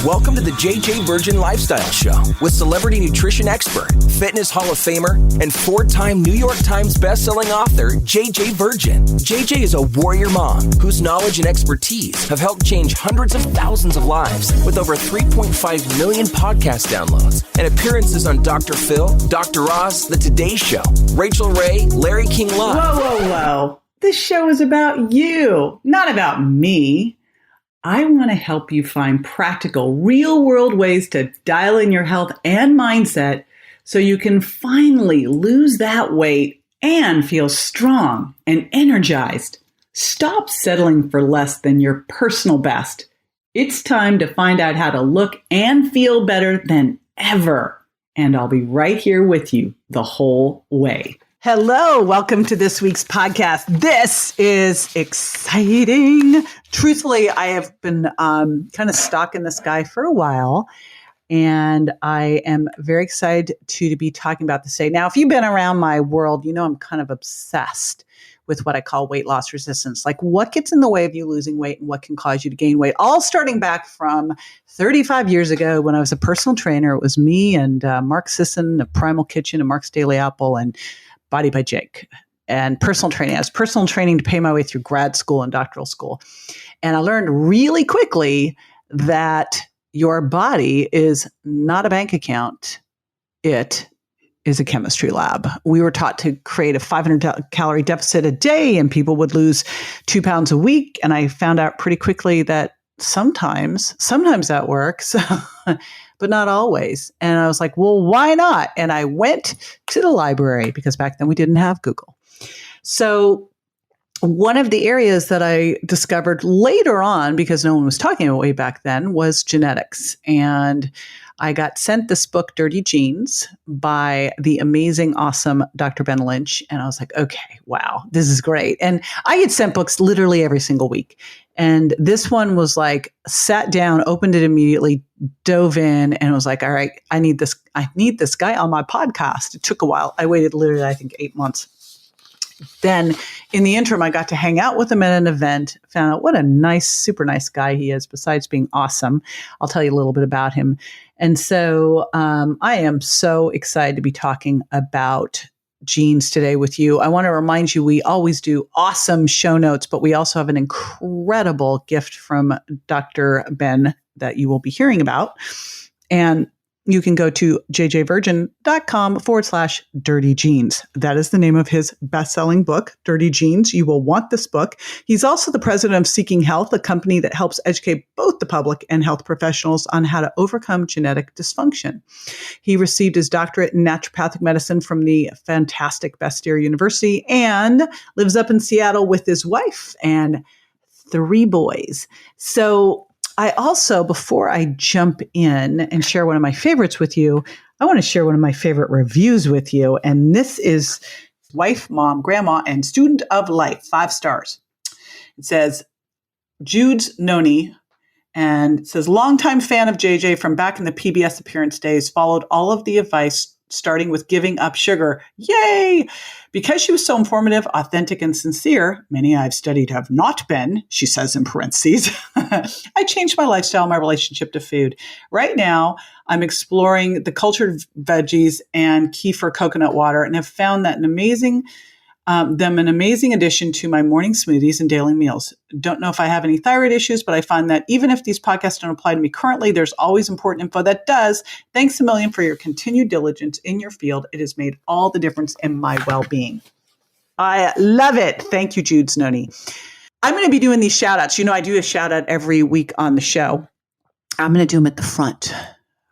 Welcome to the JJ Virgin Lifestyle Show with celebrity nutrition expert, fitness Hall of Famer, and 4-time New York Times bestselling author, JJ Virgin. JJ is a warrior mom whose knowledge and expertise have helped change hundreds of thousands of lives with over 3.5 million podcast downloads and appearances on Dr. Phil, Dr. Oz, The Today Show, Rachel Ray, Larry King Live. Whoa. This show is about you, not about me. I want to help you find practical, real-world ways to dial in your health and mindset so you can finally lose that weight and feel strong and energized. Stop settling for less than your personal best. It's time to find out how to look and feel better than ever. And I'll be right here with you the whole way. Hello, welcome to this week's podcast. This is exciting. Truthfully, I have been kind of stalking this guy for a while, and I am very excited to be talking about this today. Now, if you've been around my world, you know I'm kind of obsessed with what I call weight loss resistance, like what gets in the way of you losing weight and what can cause you to gain weight, all starting back from 35 years ago when I was a personal trainer. It was me and Mark Sisson of Primal Kitchen and Mark's Daily Apple and Body by Jake and personal training. I was personal training to pay my way through grad school and doctoral school. And I learned really quickly that your body is not a bank account. It is a chemistry lab. We were taught to create a 500 calorie deficit a day and people would lose 2 pounds a week. And I found out pretty quickly that sometimes that works, but not always. And I was like, well, why not? And I went to the library because back then we didn't have Google. So one of the areas that I discovered later on, because no one was talking about way back then, was genetics. And I got sent this book, Dirty Genes, by the amazing, awesome Dr. Ben Lynch. And I was like, okay, wow, this is great. And I get sent books literally every single week. And this one was like, sat down, opened it immediately, dove in, and was like, all right, I need this guy on my podcast. It took a while. I waited literally, I think, 8 months. Then in the interim, I got to hang out with him at an event, found out what a nice, super nice guy he is, besides being awesome. I'll tell you a little bit about him. And so I am so excited to be talking about genes today with you. I want to remind you, we always do awesome show notes, but we also have an incredible gift from Dr. Ben that you will be hearing about. And you can go to jjvirgin.com/dirty genes. That is the name of his best-selling book, Dirty Genes. You will want this book. He's also the president of Seeking Health, a company that helps educate both the public and health professionals on how to overcome genetic dysfunction. He received his doctorate in naturopathic medicine from the fantastic Bastyr University and lives up in Seattle with his wife and 3 boys. So I also, before I jump in and share one of my favorites with you, I want to share one of my favorite reviews with you. And this is wife, mom, grandma, and student of life, 5 stars. It says, Jude's Noni, and it says, longtime fan of JJ from back in the PBS appearance days, followed all of the advice, starting with giving up sugar. Yay! Because she was so informative, authentic, and sincere, many I've studied have not been, she says in parentheses, I changed my lifestyle, my relationship to food. Right now, I'm exploring the cultured veggies and kefir coconut water and have found that an amazing addition to my morning smoothies and daily meals. Don't know if I have any thyroid issues, but I find that even if these podcasts don't apply to me currently, there's always important info that does. Thanks a million for your continued diligence in your field. It has made all the difference in my well-being. I love it. Thank you, Jude Snoney. I'm going to be doing these shout outs. You know, I do a shout out every week on the show. I'm going to do them at the front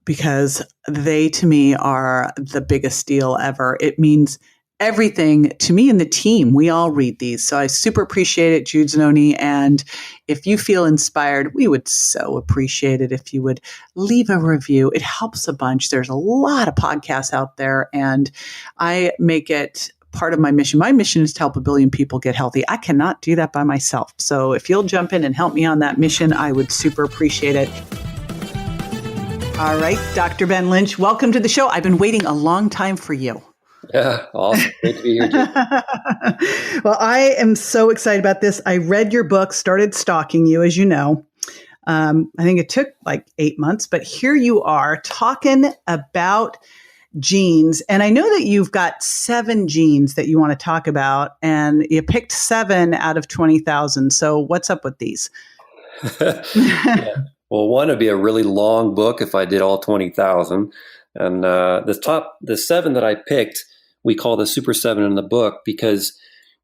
because they, to me, are the biggest deal ever. It means everything to me and the team. We all read these. So I super appreciate it, Jude Zanoni. And if you feel inspired, we would so appreciate it if you would leave a review. It helps a bunch. There's a lot of podcasts out there, and I make it part of my mission. My mission is to help 1 billion people get healthy. I cannot do that by myself. So if you'll jump in and help me on that mission, I would super appreciate it. All right, Dr. Ben Lynch, welcome to the show. I've been waiting a long time for you. Yeah, awesome. Great to be here, Jim. Well, I am so excited about this. I read your book, started stalking you, as you know. I think it took like 8 months, but here you are talking about genes. And I know that you've got 7 genes that you want to talk about, and you picked 7 out of 20,000. So what's up with these? Yeah. Well, one would be a really long book if I did all 20,000. And the 7 that I picked, we call the Super 7 in the book because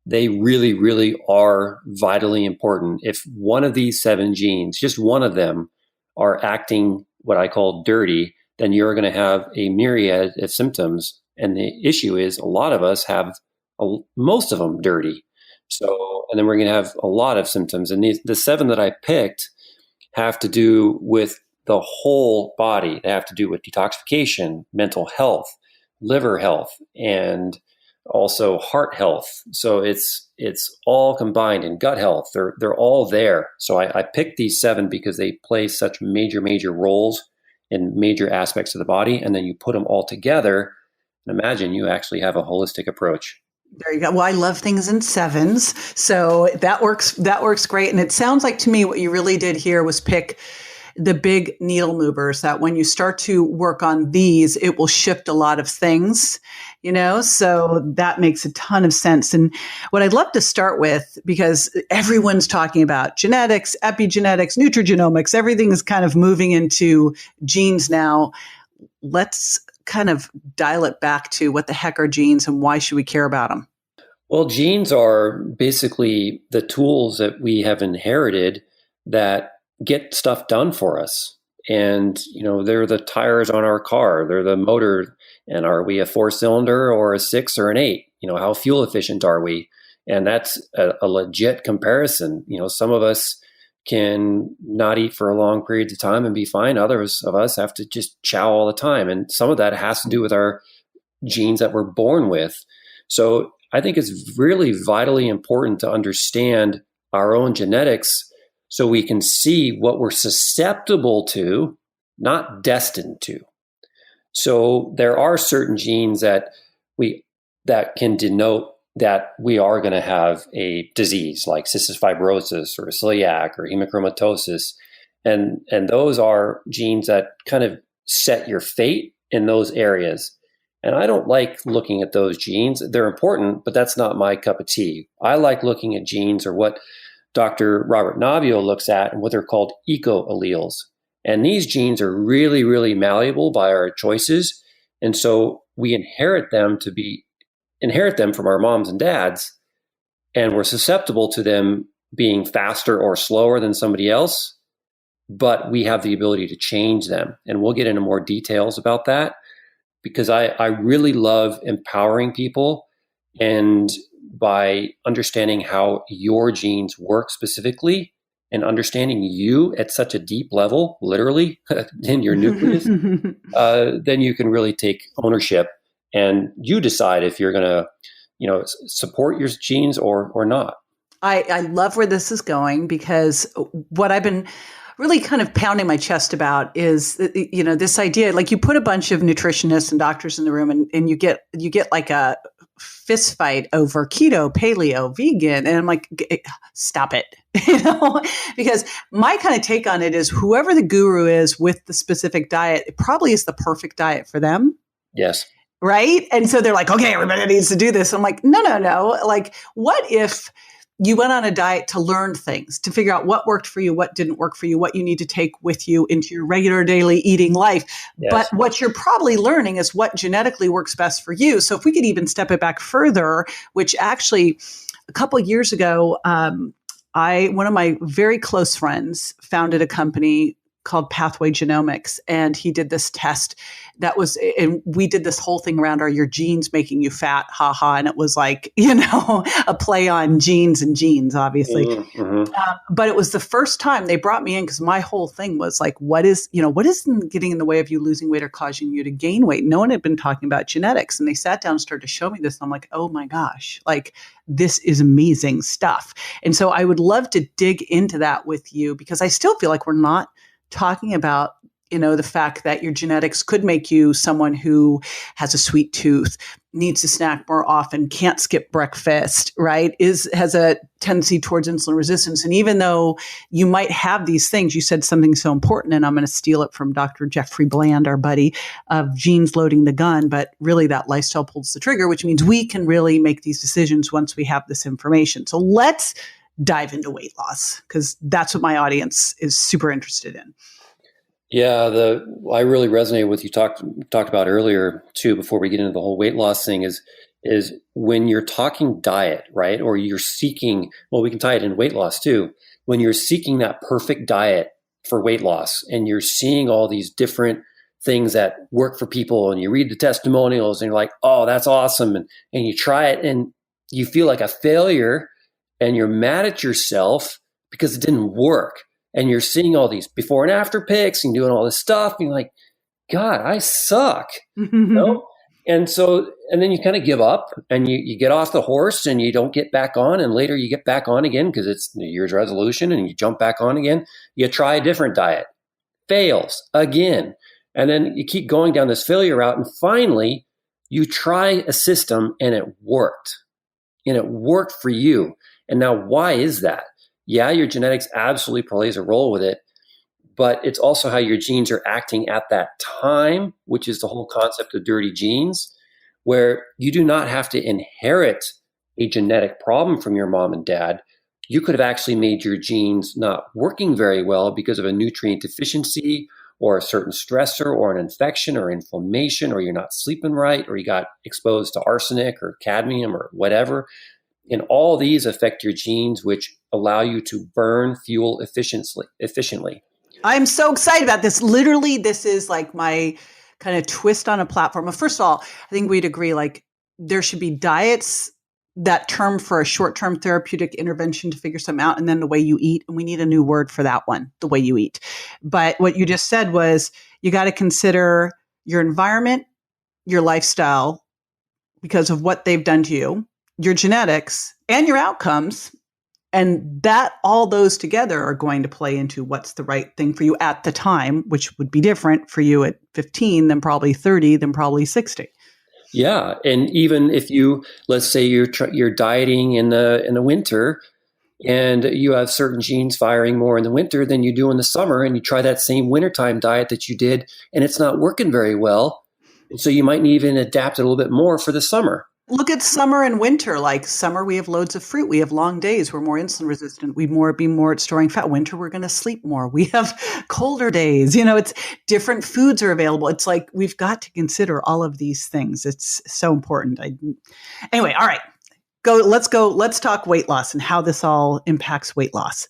they really, really are vitally important. If one of these 7 genes, just one of them, are acting what I call dirty, then you're going to have a myriad of symptoms. And the issue is a lot of us have most of them dirty. So, and then we're going to have a lot of symptoms. And the 7 that I picked have to do with the whole body. They have to do with detoxification, mental health, liver health, and also heart health. So it's all combined, in gut health. They're all there. So I picked these 7 because they play such major roles in major aspects of the body. And then you put them all together and imagine you actually have a holistic approach. There you go. Well, I love things in 7s. So that works great. And it sounds like to me what you really did here was pick the big needle movers that when you start to work on these, it will shift a lot of things, so that makes a ton of sense. And what I'd love to start with, because everyone's talking about genetics, epigenetics, nutrigenomics, everything is kind of moving into genes now. Let's kind of dial it back to what the heck are genes and why should we care about them? Well, genes are basically the tools that we have inherited that get stuff done for us. And, they're the tires on our car, they're the motor. And are we a 4-cylinder or a 6 or an 8? How fuel efficient are we? And that's a legit comparison. Some of us can not eat for long periods of time and be fine. Others of us have to just chow all the time. And some of that has to do with our genes that we're born with. So I think it's really vitally important to understand our own genetics so we can see what we're susceptible to, not destined to. So there are certain genes that can denote that we are going to have a disease like cystic fibrosis or celiac or hemochromatosis. And those are genes that kind of set your fate in those areas. And I don't like looking at those genes. They're important, but that's not my cup of tea. I like looking at genes, or what Dr. Robert Navio looks at, and what they're called eco-alleles. And these genes are really, really malleable by our choices. And so we inherit them from our moms and dads, and we're susceptible to them being faster or slower than somebody else, but we have the ability to change them. And we'll get into more details about that because I really love empowering people, and by understanding how your genes work specifically and understanding you at such a deep level, literally in your nucleus, then you can really take ownership and you decide if you're going to, support your genes or not. I love where this is going, because what I've been really kind of pounding my chest about is, this idea, like you put a bunch of nutritionists and doctors in the room and you get like a fist fight over keto, paleo, vegan. And I'm like, stop it, because my kind of take on it is whoever the guru is with the specific diet, it probably is the perfect diet for them. Yes. Right. And so they're like, okay, everybody needs to do this. I'm like, no. Like, what if you went on a diet to learn things, to figure out what worked for you, what didn't work for you, what you need to take with you into your regular daily eating life. Yes. But what you're probably learning is what genetically works best for you. So if we could even step it back further, which actually a couple of years ago, one of my very close friends founded a company called Pathway Genomics. And he did this test and we did this whole thing around, are your genes making you fat? Ha ha. And it was like, a play on genes and genes, obviously. Mm-hmm. But it was the first time they brought me in, because my whole thing was like, what is getting in the way of you losing weight or causing you to gain weight? No one had been talking about genetics. And they sat down and started to show me this. And I'm like, oh my gosh, like this is amazing stuff. And so I would love to dig into that with you, because I still feel like we're not talking about the fact that your genetics could make you someone who has a sweet tooth, needs to snack more often, can't skip breakfast, right? Has a tendency towards insulin resistance. And even though you might have these things, you said something so important, and I'm going to steal it from Dr. Jeffrey Bland, our buddy, of genes loading the gun, but really that lifestyle pulls the trigger, which means we can really make these decisions once we have this information. So let's dive into weight loss, because that's what my audience is super interested in. Yeah, I really resonate with you talked about earlier too. Before we get into the whole weight loss thing, is when you're talking diet, right? Or you're seeking. Well, we can tie it in weight loss too. When you're seeking that perfect diet for weight loss, and you're seeing all these different things that work for people, and you read the testimonials, and you're like, "Oh, that's awesome," and you try it, and you feel like a failure, and you're mad at yourself because it didn't work. And you're seeing all these before and after pics and doing all this stuff. And you're like, God, I suck. And then you kind of give up, and you get off the horse, and you don't get back on. And later you get back on again because it's New Year's resolution, and you jump back on again. You try a different diet, fails again. And then you keep going down this failure route. And finally you try a system, and it worked. And it worked for you. And now why is that? Yeah, your genetics absolutely plays a role with it, but it's also how your genes are acting at that time, which is the whole concept of dirty genes, where you do not have to inherit a genetic problem from your mom and dad. You could have actually made your genes not working very well because of a nutrient deficiency or a certain stressor or an infection or inflammation, or you're not sleeping right, or you got exposed to arsenic or cadmium or whatever. And all these affect your genes, which allow you to burn fuel efficiently. I'm so excited about this. Literally, this is like my kind of twist on a platform. Well, first of all, I think we'd agree, like, there should be diets, that term for a short-term therapeutic intervention to figure something out, and then the way you eat. And we need a new word for that one, the way you eat. But what you just said was you got to consider your environment, your lifestyle, because of what they've done to you, your genetics, and your outcomes. And that all those together are going to play into what's the right thing for you at the time, which would be different for you at 15 than probably 30 than probably 60. Yeah, and even if let's say you're dieting in the winter, and you have certain genes firing more in the winter than you do in the summer, and you try that same wintertime diet that you did, and it's not working very well, and so you might even adapt it a little bit more for the summer. Look at summer and winter. Like summer, we have loads of fruit. We have long days. We're more insulin resistant. We be more at storing fat. Winter, we're going to sleep more. We have colder days. It's different foods are available. It's like we've got to consider all of these things. It's so important. Anyway, all right. Let's go. Let's talk weight loss and how this all impacts weight loss.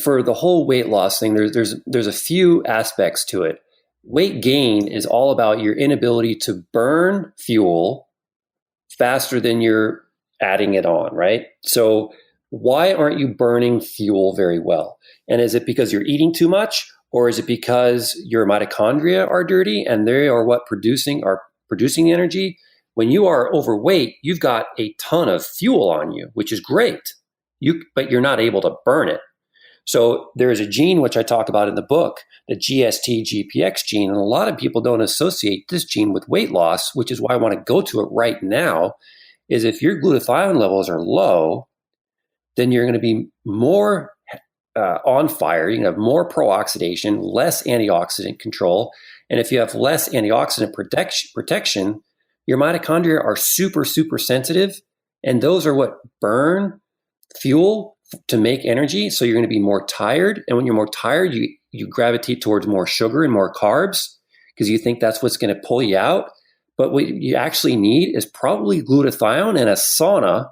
For the whole weight loss thing, there's a few aspects to it. Weight gain is all about your inability to burn fuel faster than you're adding it on, right? So why aren't you burning fuel very well? And is it because you're eating too much, or is it because your mitochondria are dirty and they are what are producing energy? When you are overweight, you've got a ton of fuel on you, which is great. But you're not able to burn it. So there is a gene which I talk about in the book, the GST GPX gene, and a lot of people don't associate this gene with weight loss, which is why I want to go to it right now, is if your glutathione levels are low, then you're going to be more on fire. You're going to have more pro-oxidation, less antioxidant control. And if you have less antioxidant protection, your mitochondria are super, super sensitive, and those are what burn fuel to make energy. So you're going to be more tired. And when you're more tired, you gravitate towards more sugar and more carbs because you think that's what's going to pull you out. But what you actually need is probably glutathione and a sauna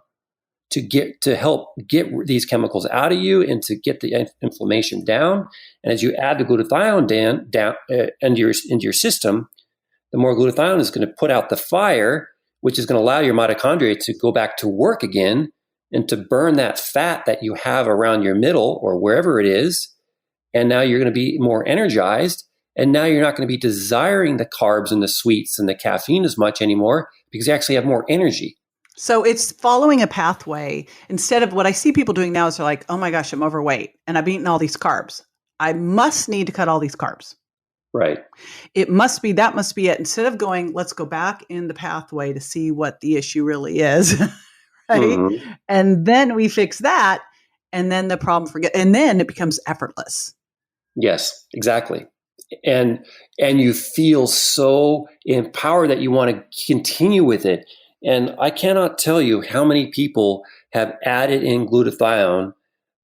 to help get these chemicals out of you and to get the inflammation down. And as you add the glutathione down into your system, the more glutathione is going to put out the fire, which is going to allow your mitochondria to go back to work again and to burn that fat that you have around your middle or wherever it is. And now you're going to be more energized. And now you're not going to be desiring the carbs and the sweets and the caffeine as much anymore because you actually have more energy. So it's following a pathway. Instead of what I see people doing now is they're like, oh my gosh, I'm overweight and I've eaten all these carbs. I must need to cut all these carbs. Right. That must be it. Instead of going, let's go back in the pathway to see what the issue really is, right? Mm-hmm. And then we fix that, and then the problem and then it becomes effortless. Yes, exactly. And you feel so empowered that you want to continue with it. And I cannot tell you how many people have added in glutathione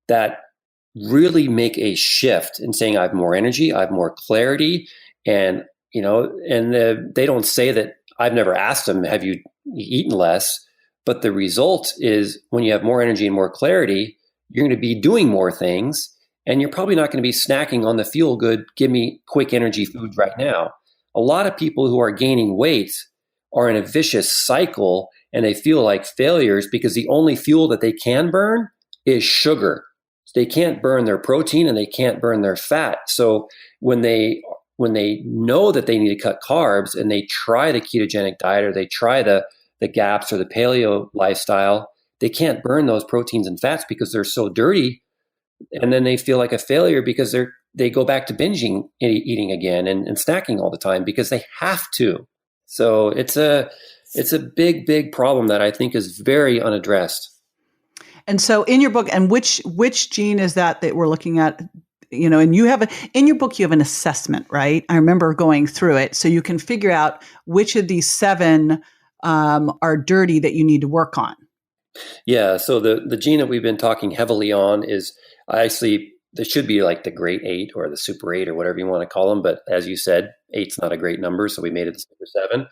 that really make a shift in saying, I have more energy, I have more clarity. And, they don't say that. I've never asked them, have you eaten less? But the result is when you have more energy and more clarity, you're going to be doing more things. And you're probably not going to be snacking on the feel good, give me quick energy foods right now. A lot of people who are gaining weight are in a vicious cycle and they feel like failures because the only fuel that they can burn is sugar. They can't burn their protein and they can't burn their fat. So when they know that they need to cut carbs and they try the ketogenic diet or they try the GAPS or the paleo lifestyle, they can't burn those proteins and fats because they're so dirty. And then they feel like a failure because they go back to binging eating again and snacking all the time because they have to. So it's a big, big problem that I think is very unaddressed. And so in your book, and which gene is that we're looking at, and you have in your book, you have an assessment, right? I remember going through it. So you can figure out which of these 7 are dirty that you need to work on. Yeah. So the gene that we've been talking heavily on is actually, there should be like the great 8 or the super 8 or whatever you want to call them. But as you said, 8's not a great number. So we made it the super 7.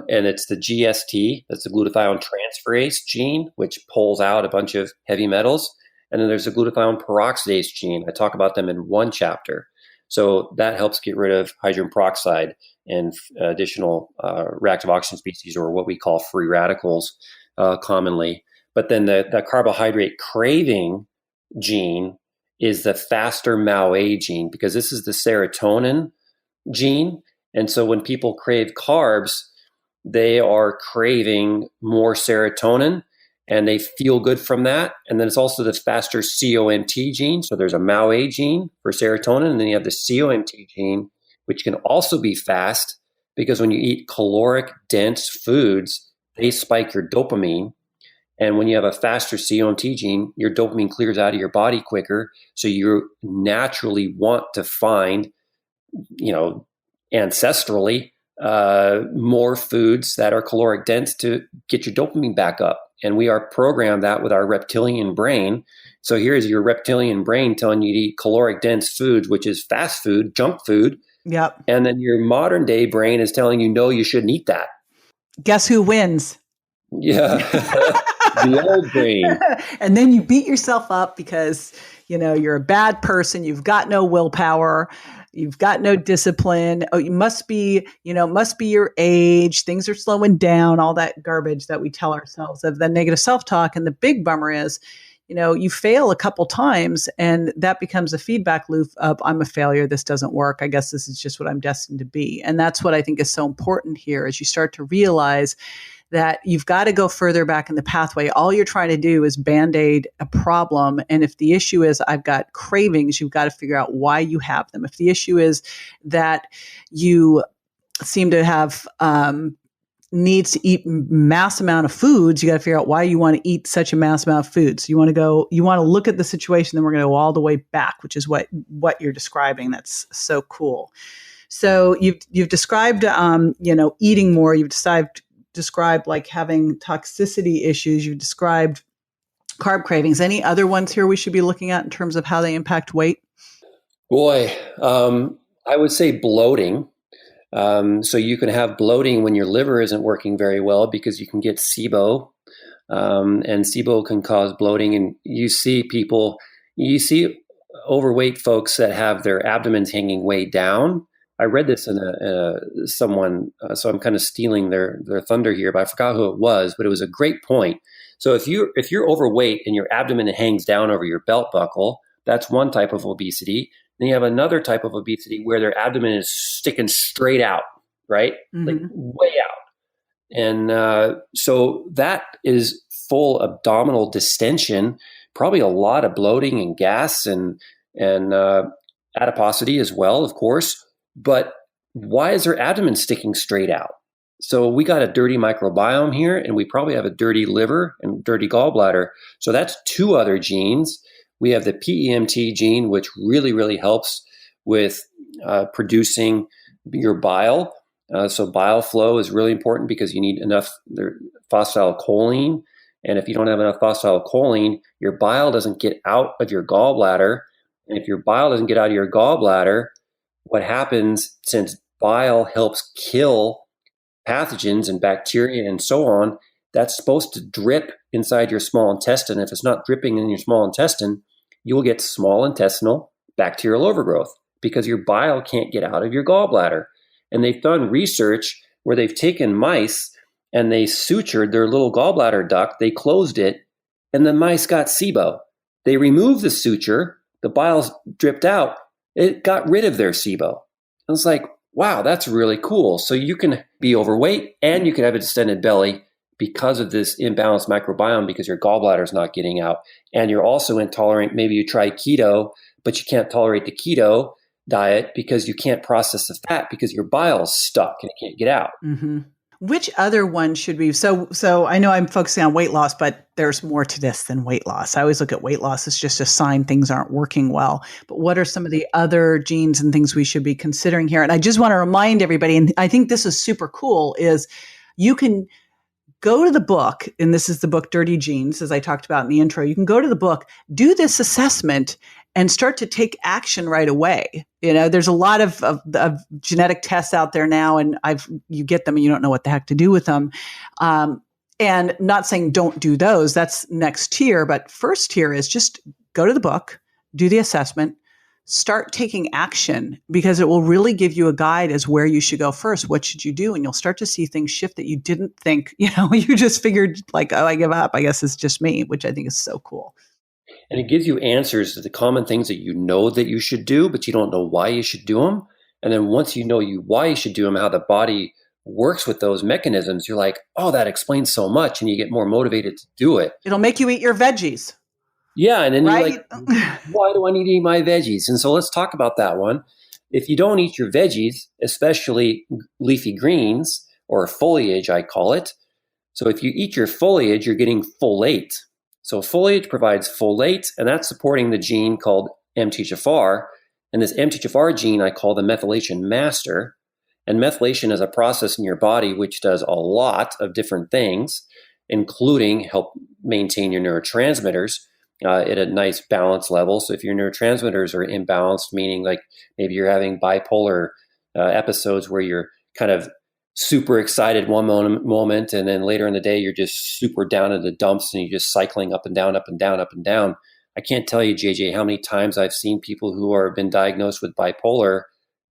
And it's the GST, that's the glutathione transferase gene, which pulls out a bunch of heavy metals. And then there's the glutathione peroxidase gene. I talk about them in one chapter. So that helps get rid of hydrogen peroxide and additional reactive oxygen species, or what we call free radicals commonly. But then the carbohydrate craving gene is the faster MAO-A gene, because this is the serotonin gene. And so when people crave carbs, they are craving more serotonin and they feel good from that. And then it's also the faster COMT gene. So there's a MAO-A gene for serotonin, and then you have the COMT gene, which can also be fast because when you eat caloric dense foods, they spike your dopamine. And when you have a faster COMT gene, your dopamine clears out of your body quicker. So you naturally want to find, ancestrally, more foods that are caloric dense to get your dopamine back up. And we are programmed that with our reptilian brain. So here's your reptilian brain telling you to eat caloric dense foods, which is fast food, junk food. Yep. And then your modern day brain is telling you, no, you shouldn't eat that. Guess who wins? Yeah. The old brain. And then you beat yourself up because, you're a bad person. You've got no willpower. You've got no discipline. Oh, you must be your age. Things are slowing down, all that garbage that we tell ourselves of the negative self-talk. And the big bummer is, you fail a couple times and that becomes a feedback loop of, I'm a failure. This doesn't work. I guess this is just what I'm destined to be. And that's what I think is so important here, as you start to realize that you've got to go further back in the pathway. All you're trying to do is Band-Aid a problem. And if the issue is I've got cravings, you've got to figure out why you have them. If the issue is that you seem to have needs to eat mass amount of foods, you got to figure out why you want to eat such a mass amount of foods. You want to look at the situation, then we're going to go all the way back, which is what you're describing. That's so cool. So you've described, eating more. You've described like having toxicity issues. You've described carb cravings. Any other ones here we should be looking at in terms of how they impact weight? Boy, I would say bloating. So you can have bloating when your liver isn't working very well because you can get SIBO, and SIBO can cause bloating. And you see overweight folks that have their abdomens hanging way down. I read this in someone, so I'm kind of stealing their thunder here, but I forgot who it was, but it was a great point. So if you're overweight and your abdomen hangs down over your belt buckle, that's one type of obesity. Then you have another type of obesity where their abdomen is sticking straight out, right? Mm-hmm. Like way out. And so that is full abdominal distension, probably a lot of bloating and gas and adiposity as well, of course. but why is their abdomen sticking straight out? So we got a dirty microbiome here, and we probably have a dirty liver and dirty gallbladder. So that's two other genes. We have the PEMT gene, which really, really helps with producing your bile. So bile flow is really important because you need enough phosphorylcholine. And if you don't have enough phosphorylcholine, your bile doesn't get out of your gallbladder. And if your bile doesn't get out of your gallbladder, what happens, since bile helps kill pathogens and bacteria and so on, that's supposed to drip inside your small intestine. If it's not dripping in your small intestine, you will get small intestinal bacterial overgrowth because your bile can't get out of your gallbladder. And they've done research where they've taken mice and they sutured their little gallbladder duct, they closed it, and the mice got SIBO. They removed the suture, the bile dripped out, it got rid of their SIBO. I was like, wow, that's really cool. So you can be overweight and you can have a distended belly because of this imbalanced microbiome because your gallbladder is not getting out. And you're also intolerant. Maybe you try keto, but you can't tolerate the keto diet because you can't process the fat because your bile is stuck and it can't get out. Mm-hmm. Which other one should we? So I know I'm focusing on weight loss, but there's more to this than weight loss. I always look at weight loss as just a sign things aren't working well. But what are some of the other genes and things we should be considering here? And I just want to remind everybody, and I think this is super cool, is you can go to the book, and this is the book Dirty Genes, as I talked about in the intro. You can go to the book, do this assessment, and start to take action right away. You know, there's a lot of genetic tests out there now, and you get them and you don't know what the heck to do with them. And not saying don't do those, that's next tier, but first tier is just go to the book, do the assessment, start taking action, because it will really give you a guide as where you should go first. What should you do? And you'll start to see things shift that you didn't think, you just figured like, oh, I give up. I guess it's just me, which I think is so cool. And it gives you answers to the common things that you know that you should do, but you don't know why you should do them. And then once you know why you should do them, how the body works with those mechanisms, you're like, oh, that explains so much. And you get more motivated to do it. It'll make you eat your veggies. Yeah. And then right? You're like, why do I need to eat my veggies? And so let's talk about that one. If you don't eat your veggies, especially leafy greens or foliage, I call it. So if you eat your foliage, you're getting folate. So foliage provides folate, and that's supporting the gene called MTHFR. And this MTHFR gene I call the methylation master. And methylation is a process in your body which does a lot of different things, including help maintain your neurotransmitters at a nice balance level. So if your neurotransmitters are imbalanced, meaning like maybe you're having bipolar episodes where you're kind of super excited one moment, and then later in the day, you're just super down in the dumps and you're just cycling up and down, up and down, up and down. I can't tell you, JJ, how many times I've seen people who have been diagnosed with bipolar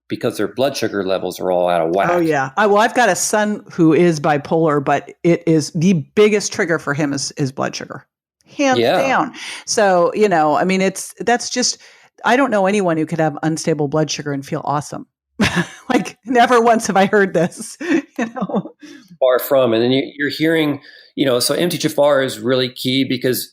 because their blood sugar levels are all out of whack. Oh, yeah. I've got a son who is bipolar, but it is the biggest trigger for him is blood sugar. Hands down. So, that's just, I don't know anyone who could have unstable blood sugar and feel awesome. Like never once have I heard this, Far from. And then you're hearing, so MTHFR is really key because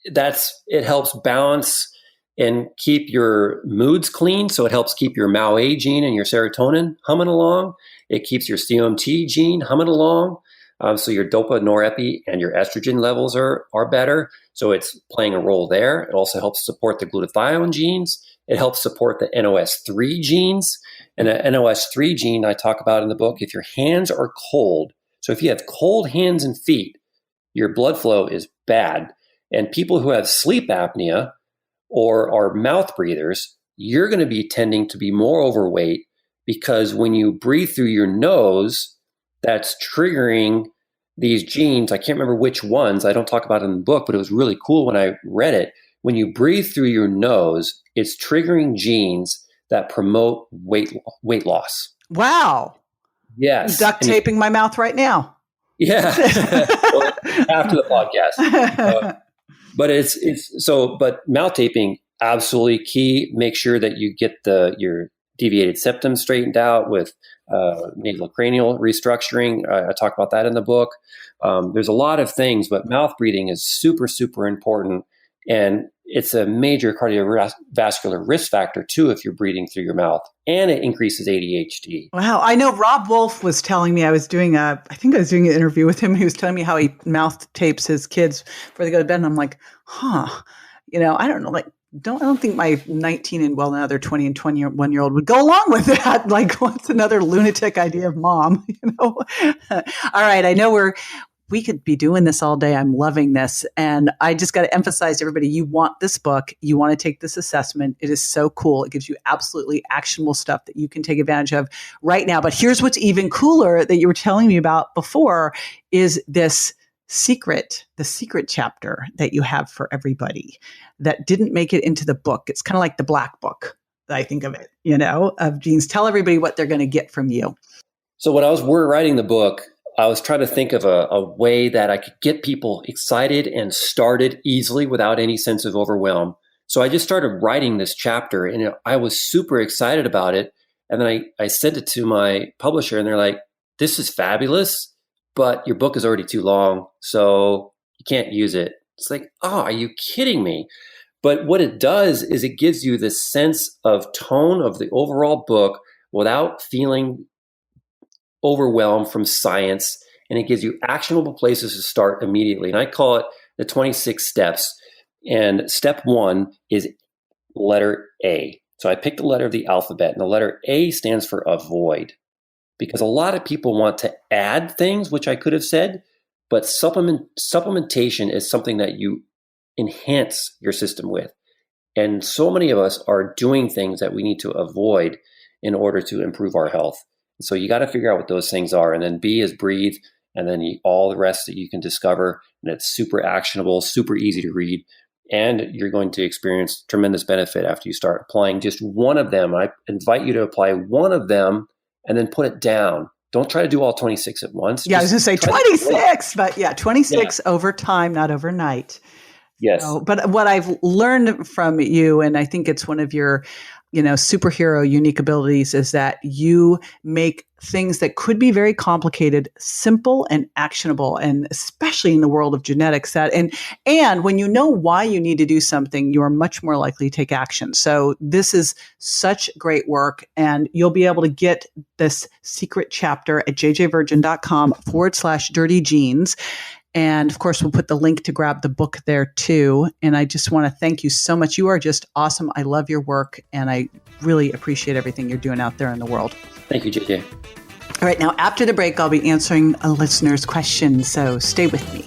it helps balance and keep your moods clean. So it helps keep your MAO-A gene and your serotonin humming along. It keeps your COMT gene humming along. So your dopa, norepi, and your estrogen levels are better. So it's playing a role there. It also helps support the glutathione genes. It helps support the NOS3 genes. And the NOS3 gene I talk about in the book, if your hands are cold, so if you have cold hands and feet, your blood flow is bad. And people who have sleep apnea or are mouth breathers, you're going to be tending to be more overweight because when you breathe through your nose, that's triggering these genes. I can't remember which ones. I don't talk about it in the book, but it was really cool when I read it. When you breathe through your nose, it's triggering genes that promote weight loss. Wow. Yes. I'm duct taping my mouth right now. Yeah. Well, after the podcast. But mouth taping, absolutely key. Make sure that you get your deviated septum straightened out with nasal-cranial restructuring. I talk about that in the book. There's a lot of things, but mouth breathing is super, super important And it's a major cardiovascular risk factor too if you're breathing through your mouth, and it increases ADHD. Wow. I know Rob Wolf was telling me, I was doing an interview with him. He was telling me how he mouth tapes his kids before they go to bed. And I'm like, I don't know, I don't think my 19 and another 20 and 21-year-old would go along with that. Like, what's another lunatic idea of mom, All right. I know we could be doing this all day. I'm loving this. And I just got to emphasize to everybody, you want this book. You want to take this assessment. It is so cool. It gives you absolutely actionable stuff that you can take advantage of right now. But here's what's even cooler that you were telling me about before is this the secret chapter that you have for everybody that didn't make it into the book. It's kind of like the black book, I think of it, of genes. Tell everybody what they're going to get from you. So when I was writing the book, I was trying to think of a way that I could get people excited and started easily without any sense of overwhelm. So I just started writing this chapter, and I was super excited about it. And then I sent it to my publisher, and they're like, "This is fabulous, but your book is already too long, so you can't use it." It's like, oh, are you kidding me? But what it does is it gives you this sense of tone of the overall book without feeling overwhelmed from science, and it gives you actionable places to start immediately. And I call it the 26 steps. And step 1 is letter A. So I picked the letter of the alphabet, and the letter A stands for avoid, because a lot of people want to add things, which I could have said, but supplementation is something that you enhance your system with. And so many of us are doing things that we need to avoid in order to improve our health. So you got to figure out what those things are. And then B is breathe. And then all the rest that you can discover. And it's super actionable, super easy to read. And you're going to experience tremendous benefit after you start applying just one of them. I invite you to apply one of them and then put it down. Don't try to do all 26 at once. Yeah, I was going to say 26, but 26 over time, not overnight. Yes. But what I've learned from you, and I think it's one of your superhero unique abilities, is that you make things that could be very complicated simple and actionable, and especially in the world of genetics, and when you know why you need to do something, you're much more likely to take action. So this is such great work, and you'll be able to get this secret chapter at jjvirgin.com/dirty genes. And of course, we'll put the link to grab the book there too. And I just want to thank you so much. You are just awesome. I love your work, and I really appreciate everything you're doing out there in the world. Thank you, JJ. All right. Now, after the break, I'll be answering a listener's question. So stay with me.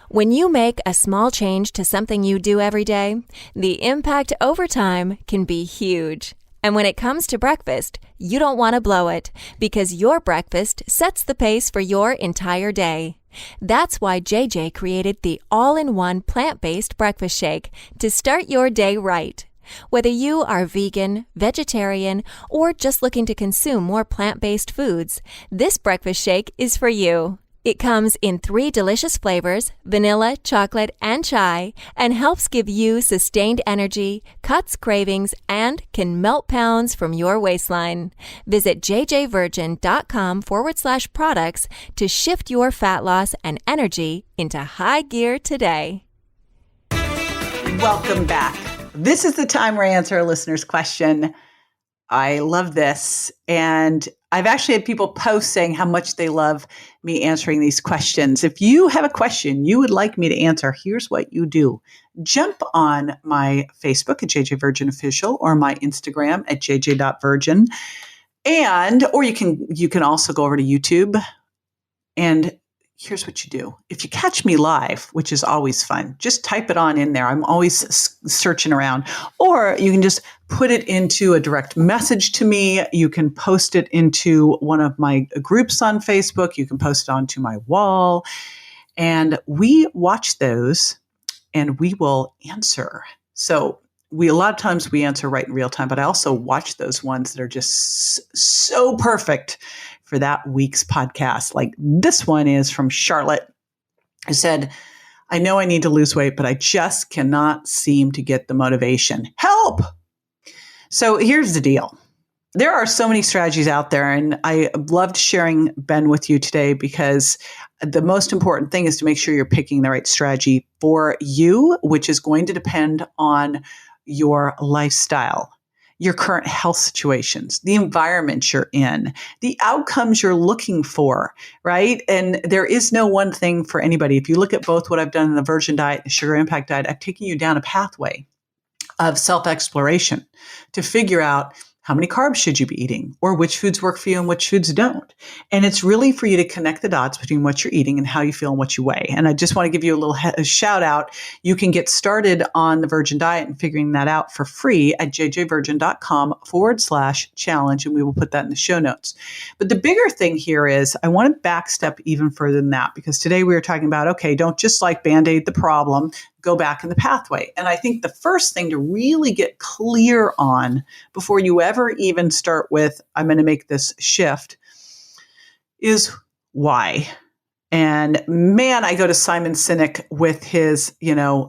When you make a small change to something you do every day, the impact over time can be huge. And when it comes to breakfast, you don't want to blow it, because your breakfast sets the pace for your entire day. That's why JJ created the all-in-one plant-based breakfast shake to start your day right. Whether you are vegan, vegetarian, or just looking to consume more plant-based foods, this breakfast shake is for you. It comes in 3 delicious flavors, vanilla, chocolate, and chai, and helps give you sustained energy, cuts cravings, and can melt pounds from your waistline. Visit jjvirgin.com/products to shift your fat loss and energy into high gear today. Welcome back. This is the time where I answer a listener's question. I love this. And I've actually had people post saying how much they love me answering these questions. If you have a question you would like me to answer, here's what you do. Jump on my Facebook at JJ Virgin Official, or my Instagram at jj.virgin. Or you can also go over to YouTube. And here's what you do. If you catch me live, which is always fun, just type it on in there. I'm always searching around. Or you can just put it into a direct message to me. You can post it into one of my groups on Facebook. You can post it onto my wall. And we watch those and we will answer. So a lot of times we answer right in real time, but I also watch those ones that are just so perfect for that week's podcast. Like this one is from Charlotte, who said, I know I need to lose weight, but I just cannot seem to get the motivation. Help! So here's the deal. There are so many strategies out there, and I loved sharing Ben with you today because the most important thing is to make sure you're picking the right strategy for you, which is going to depend on your lifestyle, your current health situations, the environment you're in, the outcomes you're looking for, right? And there is no one thing for anybody. If you look at both what I've done in the Virgin diet, the sugar impact diet, I've taken you down a pathway of self-exploration to figure out how many carbs should you be eating, or which foods work for you and which foods don't. And it's really for you to connect the dots between what you're eating and how you feel and what you weigh. And I just want to give you a shout out. You can get started on the Virgin diet and figuring that out for free at jjvirgin.com/challenge. And we will put that in the show notes. But the bigger thing here is I want to backstep even further than that, because today we were talking about, okay, don't just like Band-Aid the problem, go back in the pathway. And I think the first thing to really get clear on before you ever even start with, I'm going to make this shift, is why. And man, I go to Simon Sinek with his,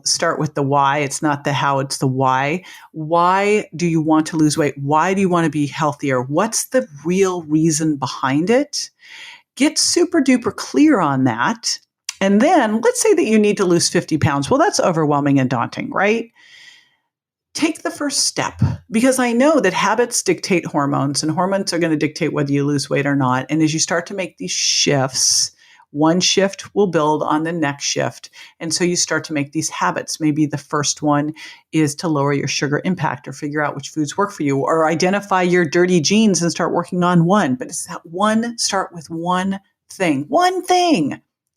start with the why. It's not the how, it's the why. Why do you want to lose weight? Why do you want to be healthier? What's the real reason behind it? Get super duper clear on that. And then let's say that you need to lose 50 pounds. Well, that's overwhelming and daunting, right? Take the first step, because I know that habits dictate hormones, and hormones are going to dictate whether you lose weight or not. And as you start to make these shifts, one shift will build on the next shift. And so you start to make these habits. Maybe the first one is to lower your sugar impact, or figure out which foods work for you, or identify your dirty genes and start working on one. But it's that one, start with one thing,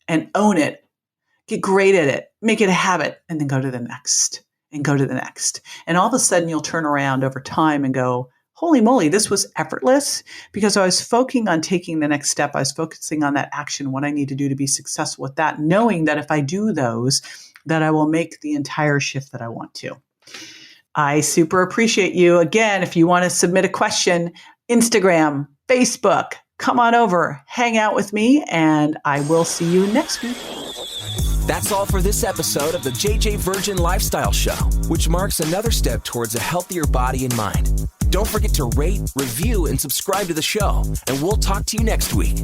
and own it. Get great at it. Make it a habit, and then go to the next and go to the next. And all of a sudden you'll turn around over time and go, holy moly, this was effortless, because I was focusing on taking the next step. I was focusing on that action, what I need to do to be successful with that, knowing that if I do those, that I will make the entire shift that I want to. I super appreciate you. Again, if you want to submit a question, Instagram, Facebook, come on over, hang out with me, and I will see you next week. That's all for this episode of the JJ Virgin Lifestyle Show, which marks another step towards a healthier body and mind. Don't forget to rate, review, and subscribe to the show, and we'll talk to you next week.